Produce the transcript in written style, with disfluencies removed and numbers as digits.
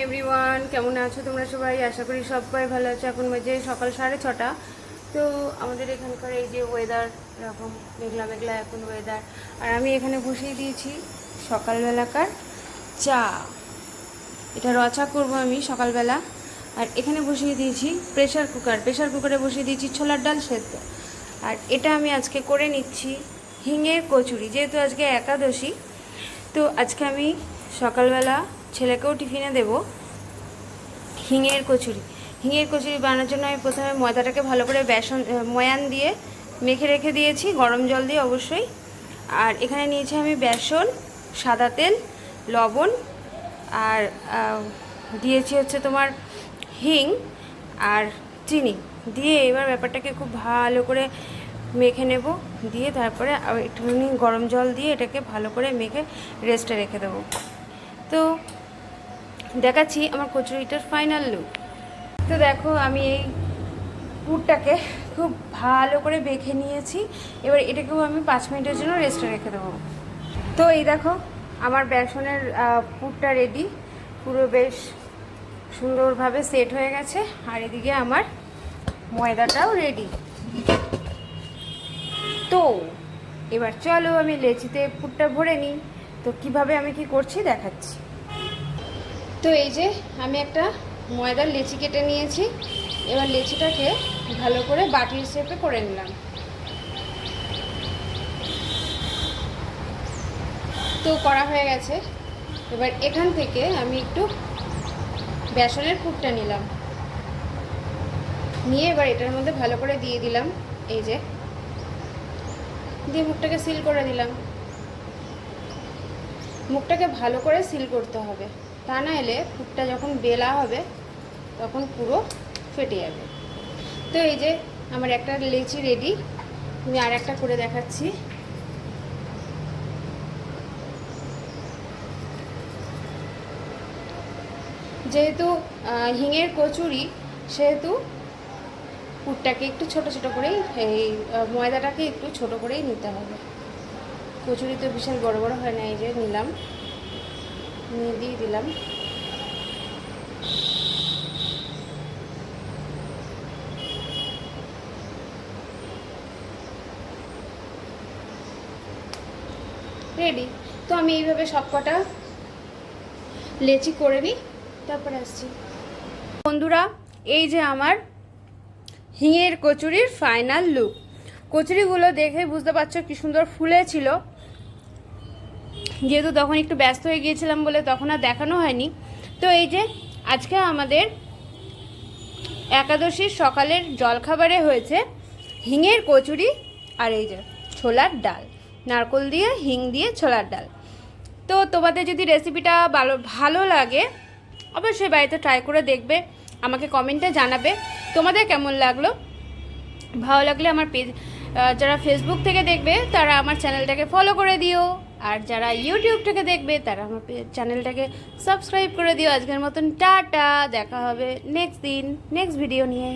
Everyone, কেমন আছো তোমরা সবাই? আশা করি সবাই ভালো আছো। এখন বাজে সকাল 6:30। তো আমাদের এখানকার এই যে ওয়েদার এরকম মেঘলা মেঘলা এখন ওয়েদার। আর আমি এখানে বসিয়ে দিয়েছি সকালবেলাকার চা। এটা রচা করব আমি সকালবেলা। আর এখানে বসিয়ে দিয়েছি প্রেশার কুকারে বসিয়ে দিয়েছি ছোলার ডাল সেদ্ধ। আর এটা আমি আজকে করে নিচ্ছি হিঙের কচুরি, যেহেতু আজকে একাদশী। তো আজকে আমি সকালবেলা ছেলেকেও টিফিনে দেব হিঙের কচুরি বানানোর জন্য আমি প্রথমে ময়দাটাকে ভালো করে ময়ান দিয়ে মেখে রেখে দিয়েছি, গরম জল দিয়ে অবশ্যই। আর এখানে নিয়েছি আমি বেসন, সাদা তেল, লবণ, আর দিয়েছি হচ্ছে তোমার হিং আর চিনি দিয়ে এবার ব্যাপারটাকে খুব ভালো করে মেখে নেব। দিয়ে তারপরে একটুখানি গরম জল দিয়ে এটাকে ভালো করে মেখে রেস্টে রেখে দেবো। তো দেখাচ্ছি আমার কচুরিটার ফাইনাল লুক। তো দেখো আমি এই পুরটাকে খুব ভালো করে মেখে নিয়েছি। এবার এটাকেও আমি 5 মিনিটের জন্য রেস্টে রেখে দেবো। তো এই দেখো আমার বেসনের পুরটা রেডি, পুরো বেশ সুন্দরভাবে সেট হয়ে গেছে। আর এদিকে আমার ময়দাটাও রেডি। তো এবার চলো আমি লেচিতে পুরটা ভরে নিই। তো কিভাবে আমি কি করছি দেখাচ্ছি। তো এই যে আমি একটা ময়দার লেচি কেটে নিয়েছি। এবার লেচিটাকে ভালো করে বাটির শেপে করে নিলাম। তো করা হয়ে গেছে। এবার এখান থেকে আমি একটু বেসনের পুরটা নিলাম, নিয়ে এবার এটার মধ্যে ভালো করে দিয়ে দিলাম। এই যে দিয়ে মুখটাকে সিল করে দিলাম। মুখটাকে ভালো করে সিল করতে হবে, তা না এলে পুরটা যখন বেলা হবে তখন পুরো ফেটে যাবে। তো এই যে আমার একটা লেচি রেডি, আমি আর একটা করে দেখাচ্ছি। যেহেতু হিঙের কচুরি, সেহেতু পুরটাকে একটু ছোট ছোট করেই, এই ময়দাটাকে একটু ছোট করেই নিতে হবে। কচুরি তো বিশাল বড় বড় হয় না। এই যে নিলাম, নিয়ে দিয়ে দিলাম। রেডি। তো আমি এইভাবে সবকটা লেচি করে নিই, তারপরে আসছি। বন্ধুরা, এই যে আমার হিঙের কচুরির ফাইনাল লুক। কচুরিগুলো দেখে বুঝতে পারছো কি সুন্দর ফুলেছিল। যেহেতু তখন একটু ব্যস্ত হয়ে গিয়েছিলাম বলে তখন আর দেখানো হয়নি। তো এই যে আজকে আমাদের একাদশীর সকালের জলখাবারে হয়েছে হিঙের কচুরি আর এই যে ছোলার ডাল, নারকেল দিয়ে হিং দিয়ে ছোলার ডাল। তো তোমাদের যদি রেসিপিটা ভালো লাগে অবশ্যই বাড়িতে ট্রাই করে দেখবে, আমাকে কমেন্টে জানাবে তোমাদের কেমন লাগলো। ভালো লাগলে আমার পেজ, যারা ফেসবুক থেকে দেখবে তারা আমার চ্যানেলটাকে ফলো করে দিও, আর যারা ইউটিউব থেকে দেখবে তারা আমার চ্যানেলটাকে সাবস্ক্রাইব করে দিও। আজকের মতন টাটা, দেখা হবে নেক্সট দিন নেক্সট ভিডিও নিয়ে।